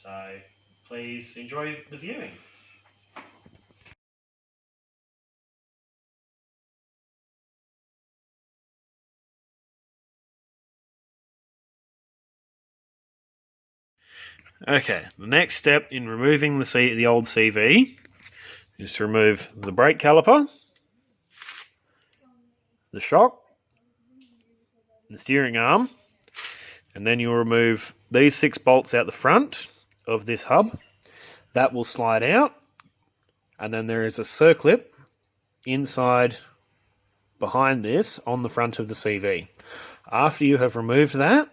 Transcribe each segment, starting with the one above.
So please enjoy the viewing. Okay, the next step in removing the old CV is to remove the brake caliper, the shock, the steering arm, and then you'll remove these 6 bolts out the front of this hub. That will slide out, and then there is a circlip inside behind this on the front of the CV. After you have removed that,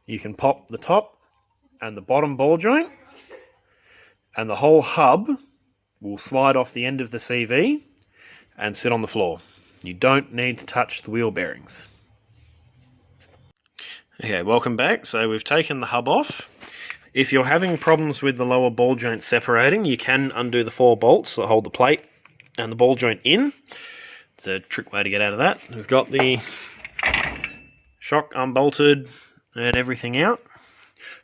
you can pop the top and the bottom ball joint, and the whole hub will slide off the end of the CV and sit on the floor. You don't need to touch the wheel bearings. Okay, welcome back. So we've taken the hub off. If you're having problems with the lower ball joint separating, you can undo the 4 bolts that hold the plate and the ball joint in. It's a trick way to get out of that. We've got the shock unbolted and everything out.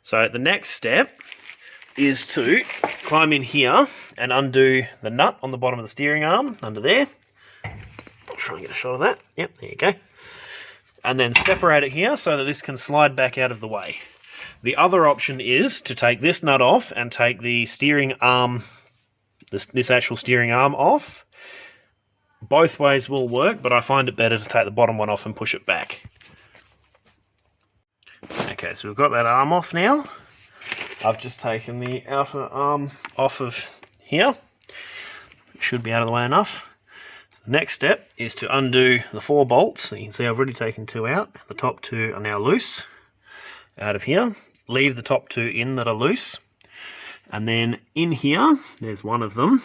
So the next step is to climb in here and undo the nut on the bottom of the steering arm under there. I'll try and get a shot of that. Yep, there you go. And then separate it here so that this can slide back out of the way. The other option is to take this nut off and take the steering arm, this actual steering arm off. Both ways will work, but I find it better to take the bottom one off and push it back. Okay, so we've got that arm off now. I've just taken the outer arm off of here. It should be out of the way enough. The next step is to undo the 4 bolts. You can see I've already taken 2 out. The top 2 are now loose out of here. Leave the top 2 in that are loose. And then in here, there's one of them.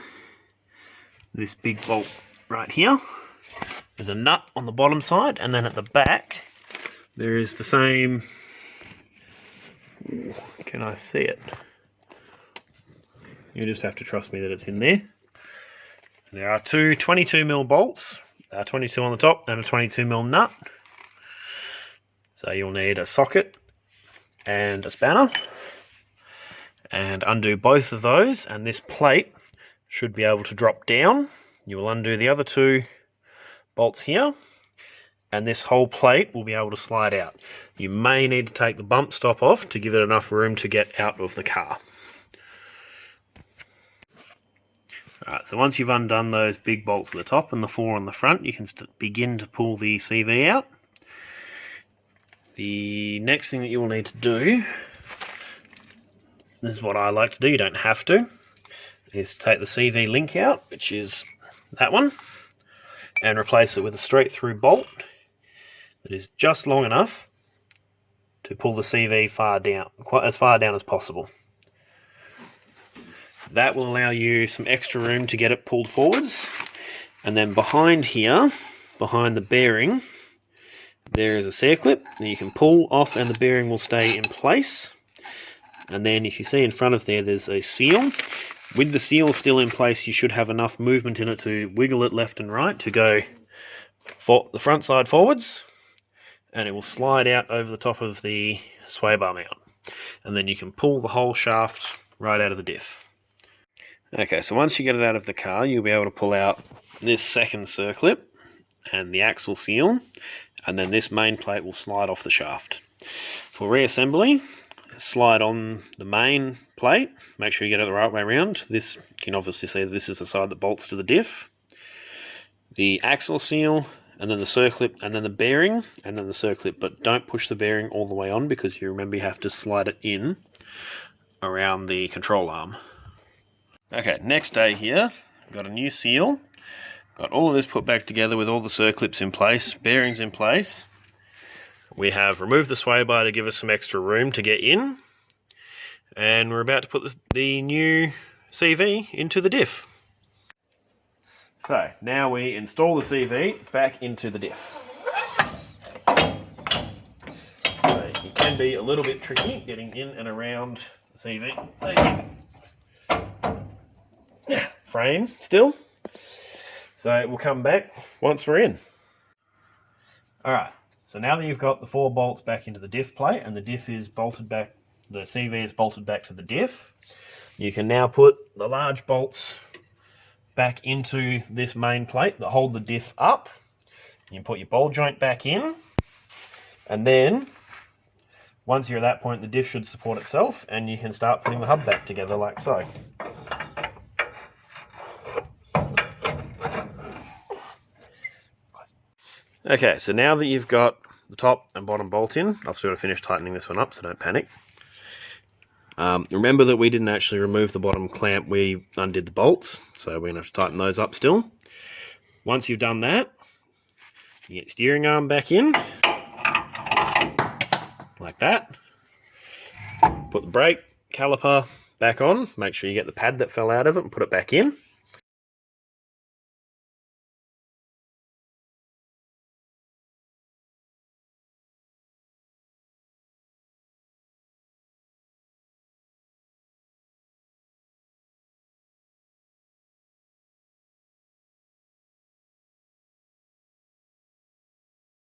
This big bolt right here. There's a nut on the bottom side, and then at the back, there is the same... Ooh, can I see it? You just have to trust me that it's in there. There are 2 22mm bolts, 22 on the top and a 22mm nut. So you'll need a socket and a spanner. And undo both of those, and this plate should be able to drop down. You will undo the other 2 bolts here, and this whole plate will be able to slide out. You may need to take the bump stop off to give it enough room to get out of the car. Alright, so once you've undone those big bolts at the top and the 4 on the front, you can begin to pull the CV out. The next thing that you will need to do, this is what I like to do, you don't have to, is take the CV link out, which is that one, and replace it with a straight through bolt that is just long enough to pull the CV as far down as possible. That will allow you some extra room to get it pulled forwards. And then behind here, behind the bearing, there is a circlip that you can pull off and the bearing will stay in place. And then if you see in front of there, there's a seal. With the seal still in place, you should have enough movement in it to wiggle it left and right to go for the front side forwards. And it will slide out over the top of the sway bar mount. And then you can pull the whole shaft right out of the diff. Okay, so once you get it out of the car, you'll be able to pull out this second circlip and the axle seal, and then this main plate will slide off the shaft. For reassembly, slide on the main plate, make sure you get it the right way around. This, you can obviously see that this is the side that bolts to the diff. The axle seal, and then the circlip, and then the bearing, and then the circlip, but don't push the bearing all the way on because you remember you have to slide it in around the control arm. Okay, next day here, got a new seal, got all of this put back together with all the circlips in place, bearings in place. We have removed the sway bar to give us some extra room to get in, and we're about to put the new CV into the diff. So, now we install the CV back into the diff. So, it can be a little bit tricky getting in and around the CV. Frame still, so we'll come back once we're in. Alright, so now that you've got the 4 bolts back into the diff plate and the diff is bolted back the CV is bolted back to the diff. You can now put the large bolts back into this main plate that hold the diff up. You can put your ball joint back in, and then once you're at that point, the diff should support itself, and you can start putting the hub back together like so. Okay, so now that you've got the top and bottom bolt in, I've sort of finished tightening this one up, so don't panic. Remember that we didn't actually remove the bottom clamp, we undid the bolts, so we're going to have to tighten those up still. Once you've done that, you get steering arm back in, like that. Put the brake caliper back on, make sure you get the pad that fell out of it and put it back in.